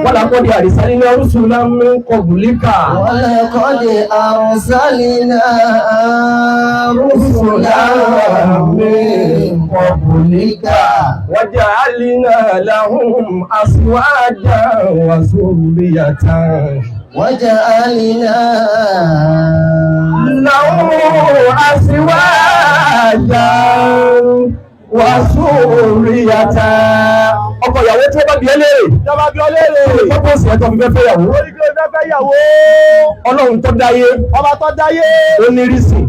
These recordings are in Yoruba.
ولقد أرسلنا رسلا من قبلك ولقد أرسلنا رسلا من قبلك وجعلنا لهم أزواجا وذرية وجعلنا لهم أزواجا وذرية. ọkọ ìyàwó tí ó bá bí ẹlẹ́rẹ̀ pọ́pọ́sì ẹ̀tọ́ fi fẹ́ yàwó ọlọ́run tó dáyé ọba tó dáyé ó ní rísìn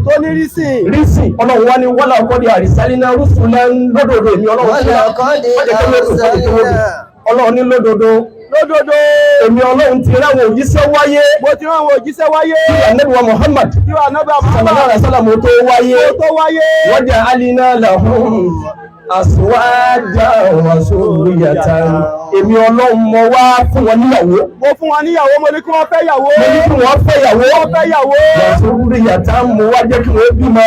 ọlọ́run wá ní wọ́lá ọkọ̀ di àrísálínà rúsùlẹ̀ lódòdó èmi ọlọ́run ní lódòdó èmi ọlọ́run ti ráwọn òjíṣẹ́ wáyé Ànábì wa Muhammad sallallahu alaihi wasallam tó wáyé wọ́n jẹ́ alínà lahum aswaja wa suriyatan. Èmi ọlọ́run mo wá fún wọn níyàwó. Mo ní kí wọ́n fẹ́ yàwó. Wa suriyatan mo wá jẹ́ kí wọ́n bímọ.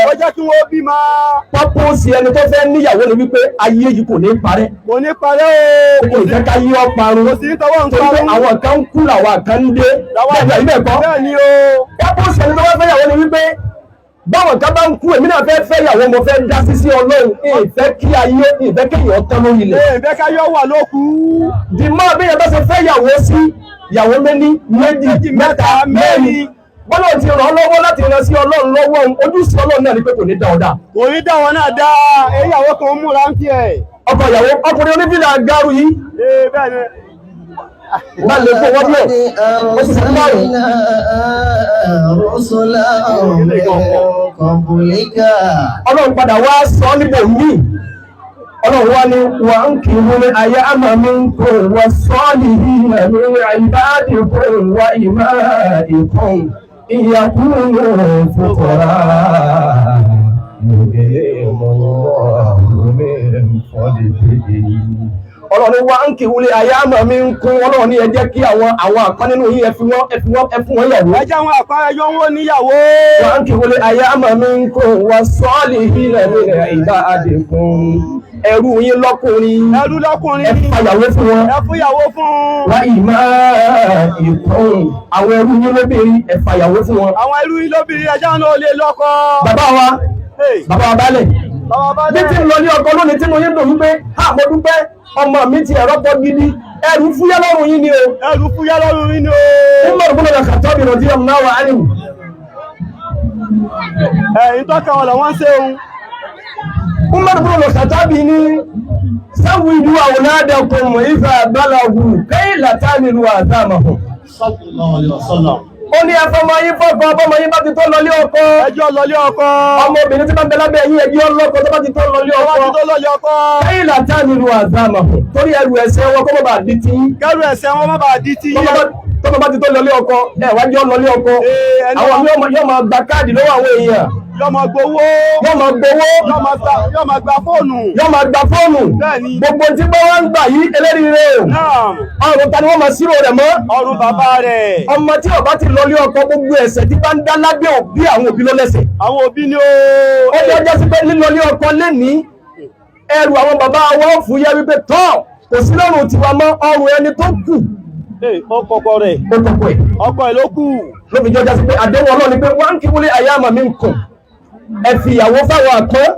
Pọ́pọ́sì ẹni tó fẹ́ níyàwó ni wípé ayé yìí kò ní parẹ́. Kò Kò jẹ́ ká yí ọ parun. Kò sí tọwọ́ ń parun. Àwọn kan ń kú làwọn kan ń dé. Bẹ́ẹ̀ kọ́. Bẹ́ẹ̀ni o. Pọ́pọ́sì ẹni tó fẹ́ yàwó ni wípé báwọn kan bá ń kú èmi náà fẹ́ yàwó mo fẹ́ dá sí ọlọ́run ìfẹ́ kí ayé ìfẹ́ kéèyàn tán lórí ilẹ̀. Ìfẹ́ káyọ̀ wà lókù. Dìmọ́ bí yẹn bá ṣe fẹ́ yàwó sí yàwó méjì mẹ́ta mẹ́rin bọ́lá ti ràn án lọ́wọ́ láti ràn sí ọlọ́run lọ́wọ́ ojúṣe ọlọ́run náà ni pé kò ní dá ọ dá. Kò ní dá wọn náà dá ìyàwó kan múra ń tiẹ̀. ọkọ ìyàwó ọkùnrin onífìlà gáàrú yìí. Bẹ́ẹ̀ ni. Má lè fún wọ́n díẹ̀. Ó sì fún márùn-ún. Ọlọ́run padà wá sọ níbò míì. Ọlọ́run wá ní wà ń kì í wọlé ayé àmà mi ń kó wọ sọ́ọ̀lì yìí ẹ̀mí ìbáàdì kó wá ìmá ìkún ìyàkúrò fòkòrá. Ọlọ́run wá ń kì í wọlé ayé àmà mi ń kún ọlọ́run ní ẹ jẹ́ kí àwọn àkọ́ nínú yìí ẹ fún wọn yàwó. Ẹ jẹ́ àwọn àkọ́ ẹyọ wọn níyàwó. Wà ń kì í wọlé ayé àmà mi ń kún wọ sọ́ọ̀lì yìí ẹ̀mí ìbáàdì kún ẹrú yín lọ́kùnrin ẹ fàyàwó fún wọn wá ìmá ìkún àwọn ẹrú yín lóbìnrin ẹ fàyàwó fún wọn. Àwọn ẹrú yín lóbìnrin ẹjá náà lè lọ́kọ. Bàbá wa balẹ̀ bí tí ń lọ ní ọkọ lónìí tí mo yín dùn wípé mo dúpẹ́ ọmọ mi ti ẹ̀rọ pọ̀ gidi ẹrù fúyẹ́ lọ́rùn yín ni o. Umar bin al-Khattab radiyallahu anhu. Ìtọ́ka wọn làwọn ṣe ohun. Umar bin al-Khattab ní sáwìdú awladakum idha balagu kay la tamilu azamahum. Sallallahu alaihi wasallam. Ó ní ẹfọmọ yín fọ́kọ ọmọ yín bá ti tó lọlé ọkọ. Ẹjọ́ lọlé ọkọ. Ọmọbìnrin tí bá ń bẹ lábẹ́ yín ẹjọ́ lọ́kọ tó bá ti tó lọlé ọkọ. Kay la tamilu azamahum. Torí ẹrù ẹ̀ṣẹ̀ wọn kó má bàa di ti yín. Kẹrù ẹ̀ṣẹ̀ wọn má bàa di ti yín. Tọ́mọ bá ti tó lọlé ọkọ wájú lọlé ọkọ. Àwọn yóò máa gba káàdì lọ́wọ́ àwọn èèyàn. Yóò máa gbowó. Yóò máa gba fóònù. Gbogbo tí bá wá ń gbà yí eléríire o. Ọrùn ta ni wọ́n máa ṣírò rẹ̀ mọ́. Ọrùn bàbá rẹ̀. Ọmọ tí ó bá ti lọlé ọkọ gbogbo ẹ̀ṣẹ̀ tí bá ń dá lábẹ́ òbí àwọn òbí ló lẹ́ṣẹ̀. Àwọn òbí ni ó. Ó jẹ́ sí pé lílọlé ọkọ lénìí ẹrù àwọn bàbá wọn fún yẹ wípé tọ́ kò sí lọ́rùn tiwa mọ́ ọrùn ẹni tó kù. Ọkọ rẹ̀. Ọkọ ẹ̀ ló kù. Ló fi jọjá sí pé àdéhùn Ọlọ́run ni pé wọ́n ń kí wọlé ayé àmà mi ń kùn. Ẹ fi ìyàwó fáwọn àpọ́n.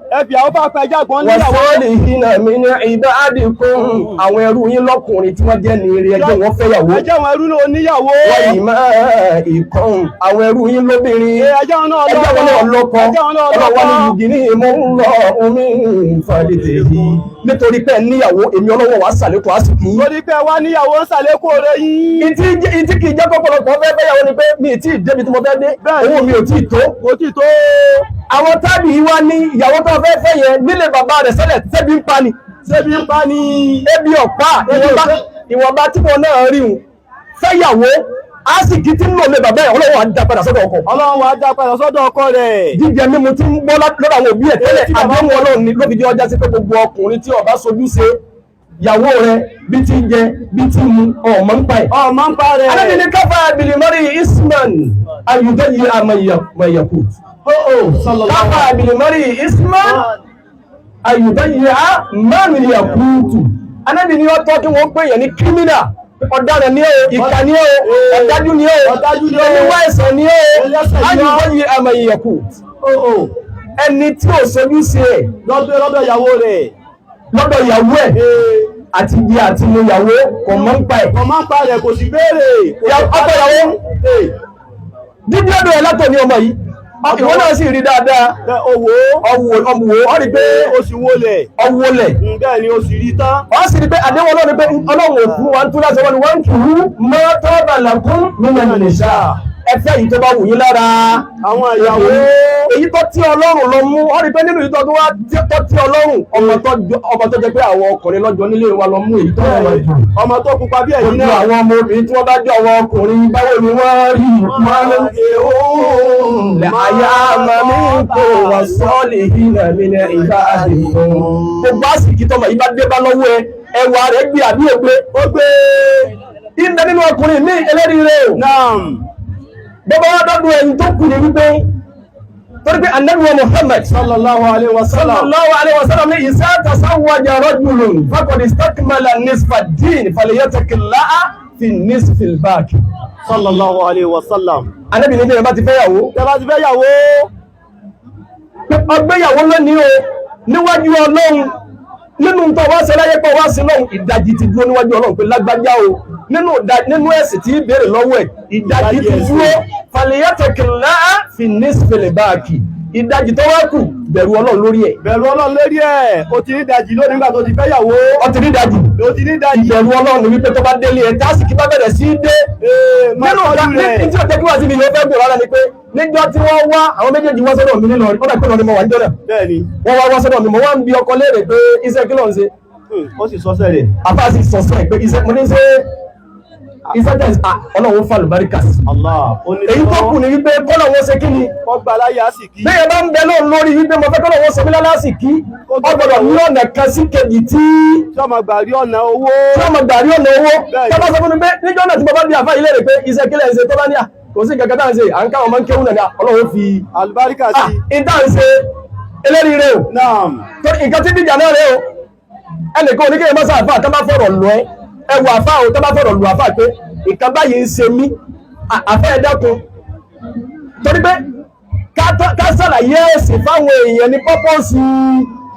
Jágbọ́n níyàwó. Wọ́n sọ́ọ́lì ìhìnà mi ní ìbáàdì kún àwọn ẹrú yín lọ́kùnrin tí wọ́n jẹ́ ní eré ẹjọ́ wọn fẹ́ yàwó. Ẹjọ́ àwọn ẹrú náà níyàwó. Wọ́n yìí máa ìkún àwọn ẹrú yín lóbìnrin. Ẹjọ́ wọn náà lọ́kọ. Ọlọ́wọ́ ní ìdí ní ìmọ̀ ń lọ omi ìfàdìtì yìí. Nítorí pé níyàwó èmi Ọlọ́wọ́ wà sàlékún àsìkò yín. Torí pé wá níyàwó ń sàlékún rẹ̀ yín. Ìtí kì í jẹ́ pọ̀pọ̀lọpọ̀ fẹ́ fẹ́ yàwó ni pé mi ì tí ì débi tí mo fẹ́ dé. Owó mi ò tí ì tó. Àwọn tábì yìí wá ní ìyàwó tó fẹ́ fẹ́ yẹn nílé bàbá rẹ̀ sẹ́lẹ̀ tẹ́bí ń pa ni. Ebi ọ̀pá ìwọ̀nba tí wọn náà rí un fẹ́yàwó á sì kí tí ń lò lé bàbá ẹ̀ Ọlọ́run á dá padà sọ́dọ̀ ọkọ. Rẹ̀. Jíjẹ mímu tí ń gbọ́ lọ́dọ̀ àwọn òbí ẹ̀ tẹ́lẹ̀ àdéhùn Ọlọ́run ni ló fi jẹ́ ọjà sí pé gbogbo ọkùnrin tí ó bá sojú ṣe ìyàwó rẹ̀ bí ti ń jẹ bí ti mu ọmọ ń pa ẹ̀. Alábi ní káfá bilimari isman ayùdó yìí àmọ̀yẹ̀kù. Káfá bilimari isman ayùdó yìí àmọ̀yẹ̀kù. Alábi ní ọ̀tọ̀ kí wọ́n pè yẹn ní kírímínà ọ̀daràn ni ó, ìkà ni ó, ọ̀dájú ni ó, oníwà ẹ̀sẹ̀ ni ó, ayùbọ̀ yìí àmọ̀ ìyẹ̀kù. Ẹni tí ò sojú sí ẹ̀ lọ́dọ̀ ìyàwó rẹ̀ lọ́dọ̀ ìyàwó ẹ̀ àti ibi àti mo ìyàwó kò mọ́ ń pa ẹ̀. kò máa ń pa rẹ̀ kò sì béèrè. Ọkọ ìyàwó dídí ọdún ẹ̀ látọ̀ ní ọmọ yìí. Ìwọ náà sì rí dáadáa. Ọwọ́ ọ rí pé ó sì wọlẹ̀. Ọwọ́lẹ̀. Bẹ́ẹ̀ ni ó sì rí tán. Wọ́n sì rí pé àdéhùn Ọlọ́run pé Ọlọ́run òkú wa ń tún láti wọ́n ni wọ́n ń kì í mọ́ tọ́ọ̀bà làkún nínú ìnìṣà. Ẹfẹ́ yìí tó bá wù yín lára àwọn ìyàwó èyí tó tí Ọlọ́run lọ mú ọ rí pé nínú ìtọ́ tó wá tó tí Ọlọ́run ọmọ tó jẹ́ pé àwọn ọkùnrin lọ́jọ́ nílé wa lọ mú èyí tó wọ́n jù ọmọ tó pupa bí ẹ̀yìn náà àwọn ọmọ obìnrin tí wọ́n bá jọ àwọn ọkùnrin báwo ni wọ́n rí àyà àmàmí kò wà sọ́ọ̀lì ìhìnà mi ní ìgbà àdìgbò gbogbo àsìkí tọmọ yìí bá dé bá lọ́wọ́ ẹwà rẹ̀ gbé àbí ògbé ó gbé ìdẹ nínú ọkùnrin ní ẹlẹ́rìí rẹ̀ bọ́bá wá dọ́dún ẹni tó kù ní wípé torí pé Ànábì wa Muhammad sallallahu alaihi wasallam ní ìsá tasawwaja rajulun faqad istakmala nisfa ad-din falyattaqillaha fi nisfi al-baqi sallallahu alaihi wasallam. Ànábì ní bẹ́ẹ̀ bá ti fẹ́yàwó ọgbéyàwó lónìí o níwájú Ọlọ́run nínú tó wá ṣe láyé pọ̀ wá sí lọ́hùn ìdajì ti dúró níwájú Ọlọ́run pé lágbájá o nínú ẹ̀sìn tí ìbéèrè lọ́wọ́ ẹ̀ ìdajì ti dúró falyattaqillaha fi nisfil baqi ìdajì tó wá kù bẹ̀rù Ọlọ́run lórí ẹ̀. Bẹ̀rù Ọlọ́run lórí ẹ̀ o ti rí ìdajì lónìí nígbà tó ti fẹ́ yàwó. O ti rí ìdajì. Ìbẹ̀rù Ọlọ́run wípé tó bá délé ẹ̀ tásìkí bá bẹ̀rẹ̀ sí dé. Nínú ọ̀gá ní tí ọ̀tẹ́ kí wá sí mi ni ó fẹ́ gbé rárá ni pé níjọ́ tí wọ́n wá àwọn méjèèjì wá sọ́dọ̀ mi nínú ọ̀rẹ́ ọ̀dà ìpínlẹ̀ mo wà níjọ́ náà. Bẹ́ẹ̀ni. Wọ́n wá sọ́dọ̀ mi mo wá ń bi ọkọ léèrè pé iṣẹ́ kí ló ń ṣe. Ó sì sọ́sẹ̀ rẹ̀. Àbá sì sọ̀sẹ̀ pé iṣẹ́ mo ní ṣe iṣẹ́ tẹ̀ Ọlọ́run fa àlùbáríkà sí. Èyí tó kù ní wípé kọ́lọ́wọ́ ṣe kí ni. Ọgbà láyé àsìkí. Bẹ́ẹ̀ bá ń bẹ lóun lórí wípé mo fẹ́ kọ́lọ́wọ́ ṣe mí lálásìkí. Ó gbọ́dọ̀ ní ọ̀nà kan sí kejì tí. Tí ọmọ gbà rí ọ̀nà owó. Tọ́lá sọ fún mi pé níjọ́ náà tí mo bá bí àfá ilé rẹ̀ pé iṣẹ́ kílẹ̀ ń ṣe tó bá ní à kò sí kankan tá ń ṣe à ń káwọn máa ń kéwù náà Ọlọ́run fi àlùbáríkà sí. Ìta ń ṣe eléri rẹ̀ o. Torí nǹkan tí bíjà náà rẹ̀ o. Ẹnìkan oníkèé mọ́sá àfá tó bá fọ̀rọ̀ lọ ẹwù àfá o tó bá fọ̀rọ̀ lù àfá pé ìkan báyìí ń ṣe mí àfẹ́ ẹ̀dẹ́kun. Torí pé ká ṣàlàyé ẹ̀sìn fáwọn èèyàn ní pọ́pọ́sì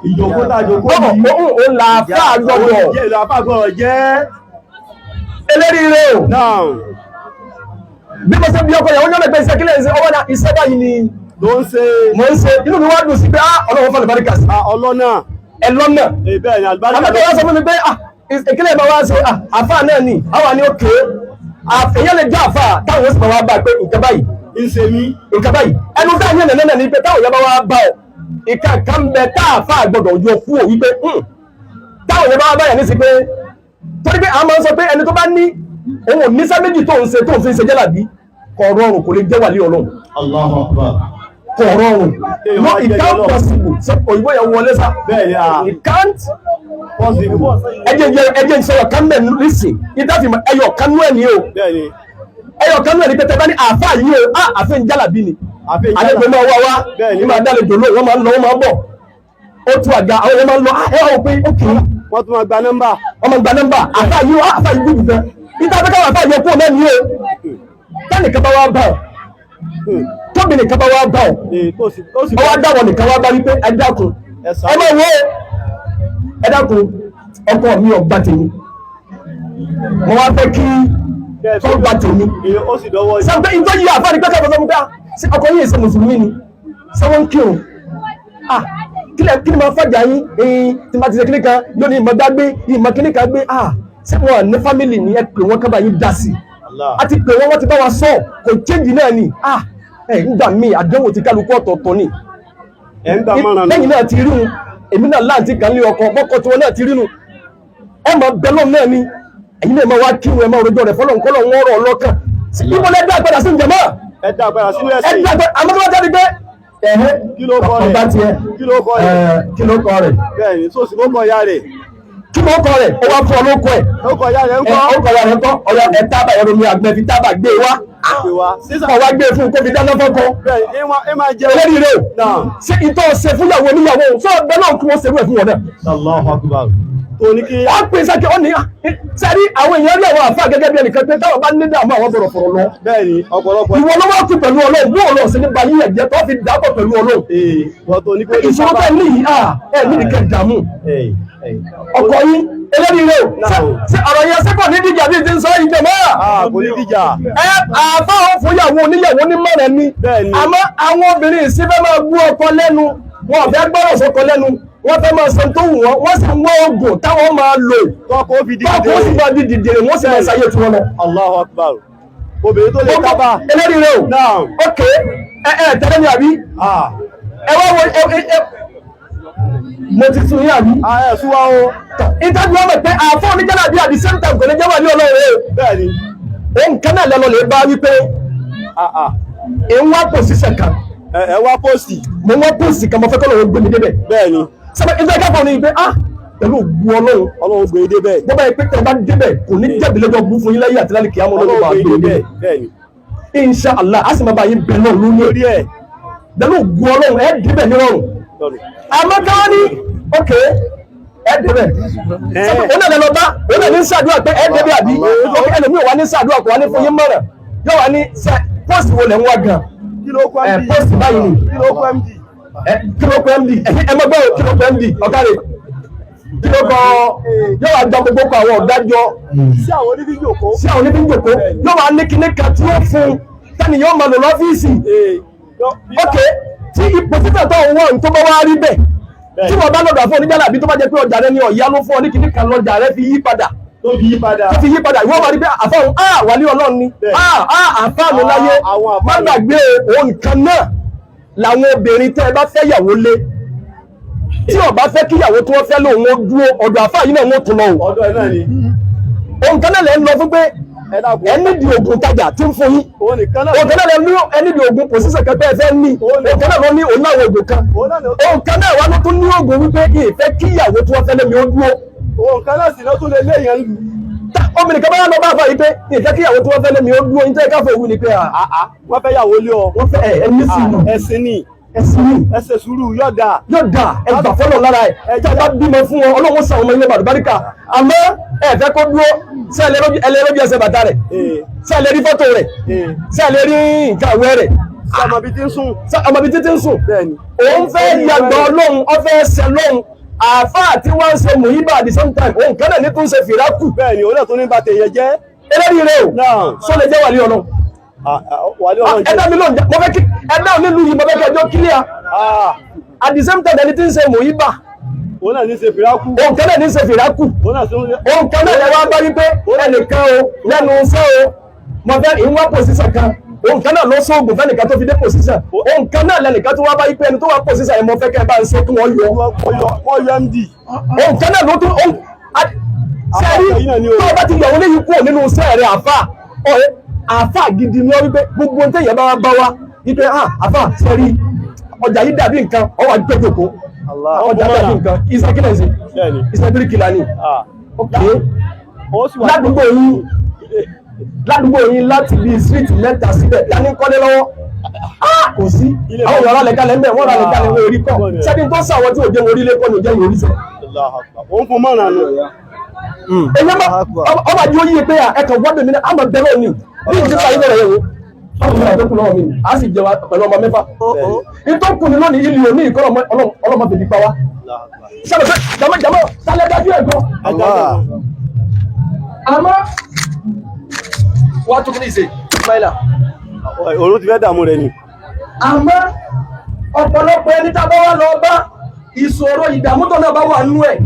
ìjòkó tàjòkó yìí ó là àfá gbọ́dọ̀ jẹ́ eléri rẹ̀ o. Bí mo ṣe bí ọkọ̀ ìyàwó yọ́nà pé iṣẹ́ kílẹ̀ ọwọ́ náà iṣẹ́ báyìí ni ló ń ṣe mo ń ṣe inú mi wá dùn sí pé Ọlọ́run fún àlùbáríkà sí. Ọlọ́nà ẹlọ́nà bẹ́ẹ̀ ni àlùbáríkà. Àmọ́ tó wá sọ fún mi pé ìkílẹ̀ bá wá ṣe àfáà náà ni àwa ni òkè èyàn lè já àfáà táwọn oṣù bá wá bá pé nǹkan báyìí ń ṣe mí nǹkan báyìí ẹnu tá àyàn nẹ̀nẹ̀ ní pé táwọn èèyàn bá wá bá ọ ìka kan bẹ tá àfáà gbọdọ̀ yọ kú ò wípé táwọn èèyàn bá wá báyà ní sí pé torí pé àwọn máa ń sọ pé ẹni tó bá ní òun ò níṣẹ́ méjì tó ń ṣe tó ń fi ṣe jálàbí kò rọrùn kò lè jẹ́ wàlí Ọlọ́run. Allahu Akbar. Kò rọrùn no it can't possible ṣe òyìnbó yẹn wọlé sá it can't possible ẹjẹ ìṣẹ̀yọ̀ kan mẹ́ nísìn ìdáfìmọ̀ ẹyọ̀ kan nú ẹ̀ ní o ẹyọ̀ kan nú ẹ̀ ní pẹ́tẹ́ bá ní àáfà yìí o àfẹ́ ń jálàbí ni àlejò máa wá ní máa dálejò lóò wọ́n máa ń lọ wọ́n máa ń bọ̀ ó tú àga àwọn èèyàn máa ń lọ ẹ wọ́n pé ó kì í wọ́n tún máa gba nọ́mbà àáfà yìí o àáfà yìí gbùgbù fẹ́ ìdáfẹ́ káwọn àáfà yẹ kú ọ̀nà ní o tẹ́nìkan bá wá bá ọ tóbi nìkan bá wá bá ọ ọwọ́ adáwọ̀ nìkan wá bá wípé ẹ dákun ẹ máa wo ẹ dákun ọkọ mi ọgbà tèmi mo wá fẹ́ kí ọgbà tèmi sàgbé ìjọ yìí àfáàní pé káàkiri sọmọ pé ọkọ yìí ṣe mùsùlùmí ni sọwọ́n kí o kí ni máa fàjà yín tí máa ti ṣe kíní kan yóò ní ìmọ̀ dágbé ìmọ̀ kíní kan gbé ṣé wọn ní fámìlì ni ẹ pè wọn kábàá yín dá sí àti pé wọ́n ti bá wa sọ kò change náà ni nígbà míì àdánwò ti kálukú ọ̀tọ̀ọ̀tọ̀ ni lẹ́yìn náà ti rírun èmi náà láǹtí kan lé ọkọ̀ mọ́kọ̀ tí wọ́n náà ti rírun ẹ mọ̀ bẹ́lọ̀ náà ni ẹ̀yin náà máa wá kírun ẹ máa rojọ́ rẹ̀ fọ́lọ̀ nǹkan lọ́wọ́ ọ̀rọ̀ ọlọ́kàn níbo lẹ́dá àgbàdà sí ìjẹ̀mọ́ ẹ̀dá àgbàdà sínú ẹ̀sìn ẹ̀dá àgbàdà àmọ́ tó wá jáde pé kí ló kọ rẹ̀ kí ló kọ rẹ̀ bẹ́ẹ̀ ni tó sì ló kọ ya rẹ̀ kí ló kọ rẹ̀ ó wá fún ọlọ́kọ ẹ̀ ó kọ ya rẹ̀ ń kọ́ ó kọ ya rẹ̀ ń kọ́ ọ̀yà ẹ̀ tábà ẹ̀rọ mi àgbẹ̀ fi tábà gbé wá kọ̀ wá gbé fún kó fi dáná fọ́kọ eléyìí rẹ̀ ṣé ìtọ́ ṣe fúnyàwó oníyàwó sọ bẹ́ẹ̀ náà kí wọ́n ṣerú ẹ̀ fún wọn náà. Allahu Akbar. tó ní kí wọ́n pè sákẹ́ ó ní sẹ́rí àwọn èèyàn rí àwọn àfáà gẹ́gẹ́ bí ẹnìkan pé táwọn bá ní dààmú àwọn bọ̀rọ̀ fọ̀rọ̀ lọ. bẹ́ẹ̀ni ọ̀pọ̀lọpọ̀ ìwọ ló wá kú pẹ̀lú Ọlọ́run bó Ọlọ́run sí ní ba yíyẹ jẹ tó fi dàpọ̀ pẹ̀lú Ọlọ́run. wọ́n tó ní pé ìṣòro tẹ̀ ní yìí ẹ̀ ní ìkẹ́ dààmú ọkọ̀ yín eléyìí rẹ̀ ṣe ọ̀rọ̀ yẹn sẹ́kọ̀ ní díjà bí ti ń sọ ìjọ mọ́. kò ní díjà. àbáwọn fúnyàwó oníyàwó ní mọ̀rẹ̀ ni àmọ́ àwọn obìnrin ìsífẹ́ máa gbú ọkọ lẹ́nu wọn ò fẹ́ gbọ́rọ̀ sọkọ lẹ́nu wọ́n fẹ́ máa ṣe tó wù wọ́n wọ́n sì wọ́n oògùn táwọn máa lò tọ́kọ ó sì máa di dìdìrì wọ́n sì máa ṣayé tí wọ́n lọ. Allahu Akbar. obìnrin tó lè kábà. eléyìí rẹ̀ o ok tẹ́lẹ̀ mi àbí ẹ wá wo mo ti tún yín àbí. ẹ sún wa o. ìtọ́jú wọn mọ̀ pé àfọ̀ oníjàlá bí at the same time kò ní jẹ́ wà ní Ọlọ́run o. bẹ́ẹ̀ni. òun kan náà lẹ́nu lè bá wípé ń wá pòsíṣàn kan. ẹ wá pósì. mo wá pósì kan mo fẹ́ kọ́ lọ́wọ́ gbé mi débẹ̀. bẹ́ẹ̀ni. sábà ìjọba ìkáfọ̀ ni pé pẹ̀lú ògùn Ọlọ́run gbé débẹ̀. bọ́bá yìí pé tẹ̀ bá débẹ̀ kò ní jẹ̀bi lọ́jọ́ bú fún yín láyé àti lálẹ́ kìámọ́ Ọlọ́run bá gbé débẹ̀. bẹ́ẹ̀ni. Insha Allah a sì máa bá yín bẹ̀ náà lórí ẹ̀. pẹ̀lú ògùn Ọlọ́run ẹ̀ débẹ̀ nírọ̀rùn. àmọ́ káwọn ní ok ẹ̀ débẹ̀. ó náà lọ bá ó náà ní sàdúrà pé ẹ̀ débẹ̀ àbí ẹlòmíì wà ní sàdúrà kò wá ní fún yín mọ̀ràn yóò wá ní pọ́ọ̀sì wo lẹ̀ ń wá gan. pọ́ọ̀sì báyìí ni kílókù MD ẹmọgbẹ́ o kílókù MD ọ̀kárẹ̀ kílókù yóò wá gba gbogbo kọ àwọn ọ̀dájọ́ sí àwọn oníbíjòkó yóò wá ní kíní kan tí ó fún tẹ́ni yóò máa lò lọ́fíìsì ok tí ipò títà tó ń wọ́n tó bá wá rí bẹ́ẹ̀ tí wọ́n bá lọ́dọ̀ àfọ̀ oníjàlá àbí tó bá jẹ́ pé ọjà rẹ ni ọ̀yá ló fún ọ ní kíní kan lọ́jà rẹ fi yí padà ìwọ́n wá rí pé àfọ̀hún wàlí Ọlọ́run ni àfáàmì láyé má gbàgbé òun nǹkan náà làwọn obìnrin tẹ́ ẹ bá fẹ́ yàwó lé tí ó bá fẹ́ kí yàwó tí wọ́n fẹ́ lóun ó dúró ọ̀dọ̀ àfáà yìí náà wọ́n tún lọ o. ọ̀dọ̀ ẹ̀ náà ni. ohun kan náà lẹ́ ń lọ fún pé ẹ nídìí oògùn tajà tí ń fún yín. ohun kan náà lẹ́ ń ní ẹ nídìí oògùn pòṣíṣẹ̀ kan tẹ́ ẹ fẹ́ ní. ohun kan náà lọ ní òun náà oògùn kan. ohun kan náà wà ló tún ní oògùn wípé ìfẹ́ kí yàwó tí wọ́n fẹ́ lé mi ó dúró. ohun kan náà sì ló tún lè léèyàn lù. obìnrin kan bá yà lọ bá fà yìí pé ìfẹ́ kí yàwó tí wọ́n fẹ́ lé mi ó dúró ní tẹ́ káfọ́ òwú ni pé wọ́n fẹ́ yàwó lé ọ. wọ́n fẹ́ ẹni sùúrù. ẹ̀sìn ni. ẹsẹ̀ sùúrù yọ̀dà ẹgbà fọ́lọ̀ lára ẹ̀ ẹjọ́ bá bímọ fún wọn Ọlọ́run sàn ọmọ ilé bàdùbáríkà àmọ́ ẹ̀fẹ́ kó dúró sí ẹlẹ́rọ́bí ẹsẹ̀ bàtà rẹ̀ sí ẹlẹ́rí fọ́tò rẹ̀ sí ẹlẹ́rí nǹkan àwẹ̀ rẹ̀ ọmọbi tí ń sùn òun fẹ́ yàgbọ́ Ọlọ́run ọfẹ́ ẹsẹ̀ lọ́run àáfàá tí wọ́n ń ṣe mùhíbà at the same time òun kẹ́lẹ̀ ní tó ń ṣe fìrákù bẹ́ẹ̀ni òun náà tó ní bá tèèyàn jẹ́ eléyìí rẹ̀ o sọ lè jẹ́ wàlí Ọlọ́run ẹ̀dá mi lóun mo fẹ́ kí ẹ̀dá onílù yìí mo fẹ́ kí ẹjọ́ kílíà at the same time ẹni tí ń ṣe mùhíbà òun náà ní ṣe fìrákù òun kẹ́lẹ̀ ní ṣe fìrákù òun kẹ́lẹ̀ lẹ́wọ́ bá wípé ẹnìkan o lẹ́nu iṣẹ́ o mo fẹ́ ìwọ́n pòṣíṣàn kan òun kan náà ló sóògùn fẹ́nìkan tó fi dé pòṣíṣàn òun kan náà lẹ́nìkan tó wá bá wípé ẹni tó wá pòṣíṣàn yẹn mo fẹ́ kẹ́ ẹ bá ń ṣe kí wọ́n yọ MD òun kan náà ló tún sẹ́rí tó o bá ti yọ̀ wọlé yìí kúrò nínú iṣẹ́ rẹ̀ àfà gidi ni wọ́n wípé gbogbo ohun tẹ̀yẹ̀ bá wá wípé àfà sẹ́rí ọjà yìí dàbí nǹkan ọwọ́ àdúgbò ọjà dàbí nǹkan iṣẹ́ kílẹ̀ sí iṣẹ́ bíríkìlà ni ládùúgbò yín láti bí street mẹ́ta síbẹ̀ dání kọ́lé lọ́wọ́ kò sí àwọn ìyàrá lẹ́kàlẹ̀ ń bẹ̀ wọ́n rà lẹ́kàlẹ̀ wọ́n orí kọ́ sẹ́ni tó sàwọn tí ò jẹ́ orí lẹ́kọ́ ní òjẹ́ orí sẹ́. òun fún mọ́ràn nù. èyí ọba jí ó yíye pé ẹ̀kọ́ gbọ́dọ̀ mi náà àmọ̀ bẹ̀rẹ̀ ni bí ìdí sáyé bẹ̀rẹ̀ yẹn o ọmọ ìyá tó kù lọ́wọ́ mi a sì jẹ wa pẹ̀lú ọmọ mẹ́fà ìtọ́ kù ní lónìí ìlú òní ìkọ́ ọlọ́mọ bèbí pa wá. sábẹ̀ jàmọ́ sálẹ̀ dájú ẹ̀gbọ́n. àmọ́ wá tún kí ní ìṣe Ismaila. òun ti fẹ́ dààmú rẹ ni. àmọ́ ọ̀pọ̀lọpọ̀ ẹni tá a bá wà lọ bá ìṣòro ìdààmú tó náà bá wà nú ẹ̀.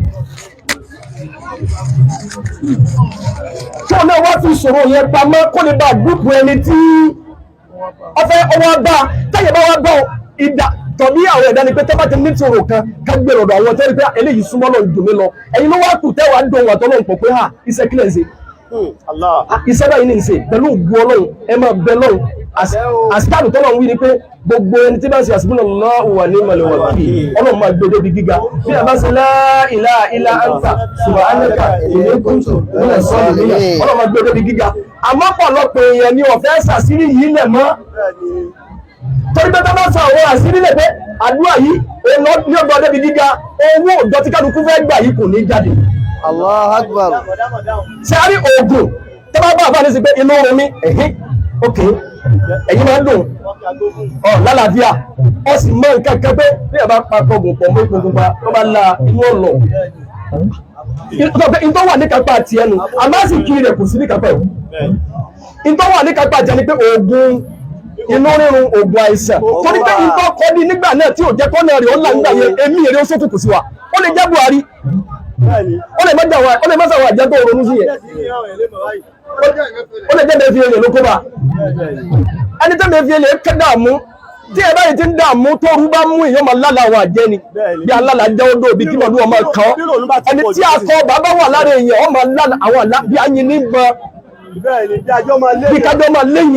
tó náà wá fi ìṣòro yẹn pamọ́ kó lè bá gúúpù ẹni tí ọfẹ́ ọwọ́ bá táyẹ̀ bá wá gbọ́ ìdá tọ̀bí àwọn ẹ̀dá ni pé tẹ́ bá ti ní ìṣòro kan ká gbé lọ́dọ̀ àwọn tẹ́lẹ̀ pé eléyìí súnmọ́ lọ dùn mí lọ ẹ̀yin ló wá kù tẹ́wàá dùn wà tọ́lọ́ pọ̀ pé iṣẹ́ kílẹ̀ ń ṣe. iṣẹ́ báyìí ní ìṣe pẹ̀lú ògùn Ọlọ́run ẹ máa bẹ lọ́run àsìkáàdù tọ́lọ̀ ń wí ni pé gbogbo ẹni tí bá ń ṣe hasbunallahu wa ni'mal wakeel Ọlọ́run máa gbé débi gíga bí a bá ṣe la ilaha illa anta subhanaka inni kuntu minas salihin Ọlọ́run máa gbé débi gíga àmọ́ pọ̀lọpọ̀ èèyàn ni ọ̀fẹ́ ṣàṣírí yìí lẹ̀ mọ́ torí pé tó bá sọ àwọn àṣírí lẹ̀ pé àdúrà yìí ní ọgbọ́n débi gíga owó òjò tí kálukú fẹ́ gbà yìí kò ní jáde Allahu Akbar. ṣe a rí oògùn tó bá bá àbá ní sí pé inú orin mi ok ẹ̀yin máa ń dùn lálàáfíà ọ sì mọ nǹkan kan pé bí ẹ bá pa gbọ̀ngàn pọ̀ mọ́ gbogbo pa tó bá la inú ọ̀lọ́ ìtọ́ wà ní kápá àti ẹnu àmásì kiri rẹ̀ kò sí ní kápá ẹ̀wọ̀ ìtọ́ wà ní kápá àti ẹni pé oògùn inú rírun oògùn àìsàn torí pé ìtọ́ kọ́ ní nígbà náà tí ò jẹ́ kọ́nà rẹ̀ ó là nígbà yẹn èmi èrè ó sókùnkù sí wa ó lè jẹ́ Buhari ó lè má sàwọn àjẹ́ tó ronú sí yẹn ó lè jẹ́ mẹ́fì èlé ló kó bá ẹni tó mẹ́fì èlé ká dààmú tí ẹ báyìí ti ń dààmú tó rú bá mú èèyàn máa lálàá àwọn àjẹ́ ni bí alálàá jẹ́ odò bí kí màlúù ọmọ kan ẹni tí akọ bàbá wà lára èèyàn ọmọ lálàá àwọn àlá bí ayin ní bọ bí kájọ́ máa léyìn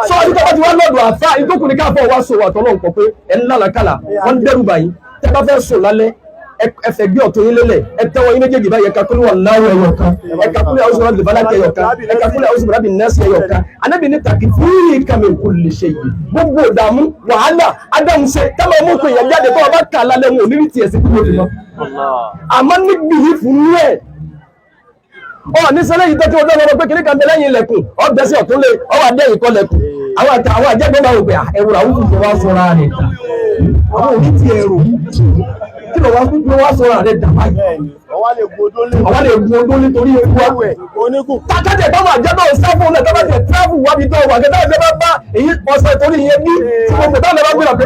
sọ ọdún tó bá ti wá lọ́dọ̀ àfá ìtókùnrin káfọ́ wá sọ wà tọ́lọ́ nǹkan pé ẹ̀ ń lálàkàlà wọ́n ń dẹ́rù báyìí tẹ́ bá fẹ́ sùn lálẹ́ ẹfẹ̀ gbé ọ̀tún yín lélẹ̀ ẹ tẹ́wọ́ yín méjèèjì báyìí ẹ̀ka kúlẹ̀ wà láwọ̀ ẹ̀yọ̀ kan ẹ̀ka kúlẹ̀ àwọn sọ̀rọ̀ bìbálà ẹ̀yọ̀ kan ẹ̀ka kúlẹ̀ àwọn sọ̀rọ̀ bìnẹ́sì ẹ̀yọ̀ kan anábì ní tàkì fúyì kàmì kulli shay gbogbo ìdààmú wàhálà ádámù ṣe táwọn ọmọ òkú èèyàn jáde tó wọn bá kà á lálẹ́ wọn ò ní rí tiẹ̀ sí kúrò dìmọ́ àmọ́ níbi yìí fún ní ẹ̀ ní sẹ́lẹ̀ yìí tó tí wọ́n tọ́ lọ́wọ́ pé kìnnì kan bẹ lẹ́yìn ilẹ̀kùn ọ̀gbẹ́sẹ̀ ọ̀tún lé ọwọ́ adẹ́yìn kọ́ lẹ̀kùn àwọn àjẹgbẹ́ máa wò pé ẹ̀wùrà wúkú tó wá sọ́ra rẹ̀ àwọn òní ti ẹ̀rù kí ló wá sọ́ra rẹ̀ dà báyìí ọwọ́ lè gun odó nítorí ewu awẹ̀ oníkù kákàtẹ̀ táwọn àjẹgbẹ́ ò sáfún náà táwọn àjẹ tíráfù wábi tó wà kẹta ìjọba bá èyí ọ̀sẹ̀ torí ìyẹn bí tí gbogbo táwọn ẹ̀rọ gbéra pé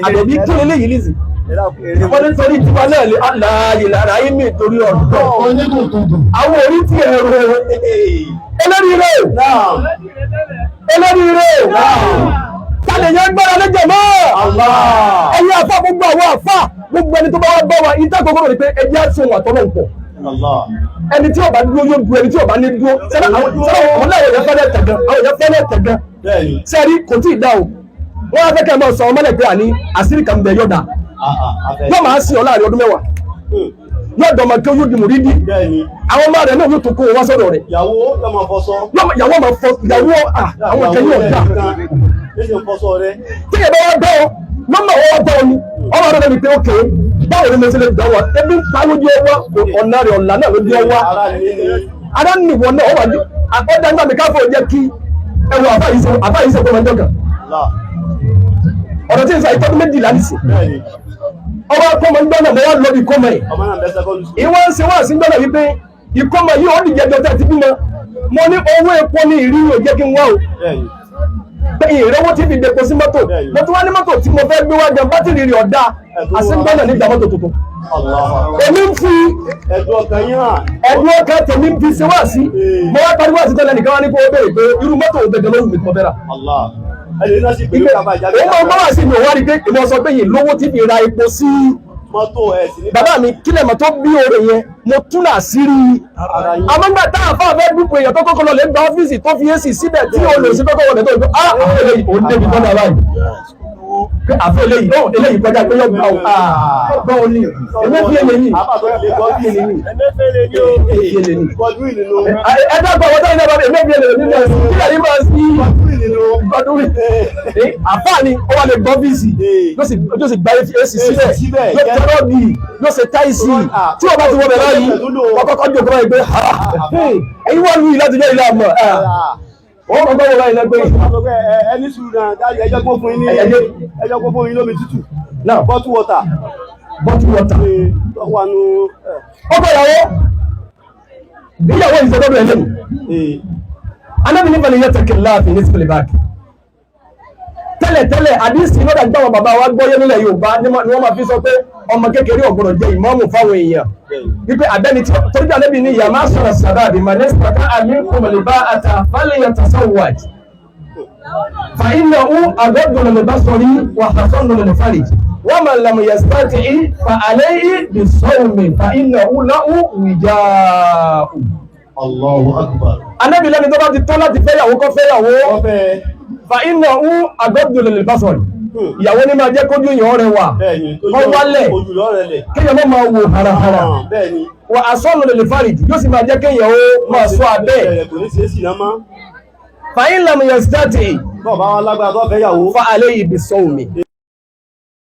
àdẹ̀bí kí eléyìí nìsí wọ́n ní torí tiwa náà lè aláàyè lára yín mi torí ọ̀dọ́ àwọn orí tí ẹ̀rọ eléríire tàlẹ̀ yẹn gbára lẹ́jẹ̀ mọ́ ẹ̀yìn àfá gbogbo àwọn àfá gbogbo ẹni tó bá wá bá wa ìta gbogbo rẹ̀ pé ẹjẹ́ àti ohun àtọ́lọ́ ń pọ̀ ẹni tí ó bá dúró yóò dúró ẹni tí ó bá ní dúró sẹ́nà àwọn èèyàn fẹ́lẹ̀ tẹ̀gán sẹ́rí kò tí ì dá o wọ́n á fẹ́ kẹ́ mọ́ sọ ọmọlẹ̀ pé àní àṣírí kan bẹ yọ̀dà yóò máa sìn ọ́ láàrin ọdún mẹ́wàá yóò dọ̀mọ kí ó yóò di mùrídì àwọn ọmọ rẹ̀ náà yóò tó kó wá sọ́dọ̀ rẹ̀ ìyàwó máa fọ àwọn kẹ́yìn ọ̀dà tí ìyẹn bá wá bẹ́ ọ nọ́mbà wọ́n bẹ́ ọ ni ọmọ rẹ̀ mi pé ókè báwo ni mo ṣe lè dán wa ebi ń pa lójú ọwọ́ ọ̀nà rẹ̀ ọ̀là náà lójú ọwọ́ ara nìwọ̀n náà ọwọ́ àdé àkọ́dá nígbà mi káfọ́ jẹ́ kí ẹwọ àbáyé ṣe gbọmọdé kan ọ̀rọ̀ tí ń sọ ìtọ́jú méjìlá nìsí ọwọ́ akọ́mọ ń gbọ́nà mọ́ wá lọ bí ìkọ́mọ ẹ̀ ìwọ́n ń ṣe wá sí gbọ́nà wípé ìkọ́mọ yìí ó dìjẹ́ jọjọ́ ti bímọ mo ní owó epo ní ìrírí ò jẹ́ kí n wá o pé ìrẹ́wọ́ tí fi depo sí mọ́tò mo tún wá ní mọ́tò tí mo fẹ́ gbé wá jẹ bátìrì rẹ̀ ọ̀dà àṣìgbọ́nà nígbà mọ́tò tuntun èmi ń fi ẹ̀dùn ọkàn tèmi ń fi ṣe wá sí mo wá pariwo àti tẹ́lẹ̀ nìkan wá ní kó o béèrè pé irú mọ́tò ò gbẹ̀gẹ̀ lóhùn mi tí mo fẹ́ rà òun máa wá sí mi ò wá rí pé èmi ọ̀sọ́ pé yìí lówó tí fi ra epo sí bàbá mi kílẹ̀ mọ́ tó bí oore yẹn mo tún náà sí rí àmọ́ nígbà táwọn afá fẹ́ dúpọ̀ èèyàn tó kọ́kọ́ lọ lè gba ọ́fíìsì tó fi èsì síbẹ̀ tí ó lò sí kọ́kọ́ wọlé tó ń gbọ́ eléyìí òun débi tọ́jà báyìí àfẹ́ eléyìí kọjá pé yọ gbà ó ní emefi eléyìí ẹjọ́ gbọ́ wọ́n tẹ́lẹ̀ bá emefi eléyìí nílẹ̀ kílẹ̀ yìí máa sí ọdún àfáà ni ó wà lè gbọ́ ọ́fíìsì yóò sì gba èsì síbẹ̀ yóò tẹ́lọ́ bì yóò ṣe táìsì tí wọ́n bá ti wọ́n bẹ̀rẹ̀ yìí wọ́n kọ́kọ́ jókòó báyìí pé ẹ̀yin wọ́n lù yìí láti jẹ́ ilé àmọ́ wọ́n mọ̀ gbọ́wọ́ láì lẹ́gbẹ́ ẹni sùúrù náà dájú ẹjọ́ gbó fún yín lómi tútù bottle water wà nù ọkọ̀ ìyàwó ìyàwó ìṣẹ́dọ́dọ̀ ẹlẹ́nu anábì nípa ni yẹ́tẹ̀kì láàfin ní sípìlì báàkì tẹ́lẹ̀ àdísì lọ́dà gbọ́wọ́ bàbá wa gbọ́yé nílẹ̀ Yorùbá ni wọ́n máa fi sọ pé ọmọ kékeré ọ̀gbọ̀nọ̀ jẹ́ ìmáàmù fáwọn èèyàn wípé àbẹ́ni tí torí àlẹ́bí ní ìyá máa sọ̀rọ̀ sàdáàbì mà ní sàkà àmì kòmọ̀lẹ̀ bá ata fálẹ̀ yẹn tasawwaj fa innahu aghaddu lil basari wa ahsanu lil farj wa man lam yastati' fa alayhi bis-sawmi fa innahu lahu wija'u. Allahu akbar. Ànábì lẹ́ni tó bá ti tọ́ láti fẹ́yàwó kọ́ fẹ́yàwó fa innahu aghaddu lil basari ìyàwó ní máa jẹ́ kójú èèyàn rẹ̀ wà wọ́n wálẹ̀ kéèyàn mọ́ máa wò harahara wà asọ́nù lè fàrídì yóò sì máa jẹ́ kéèyàn ó máa sọ abẹ́ fàyín lamu yẹn sítáàtì fa alẹ́ ibi sọ́ọ̀mì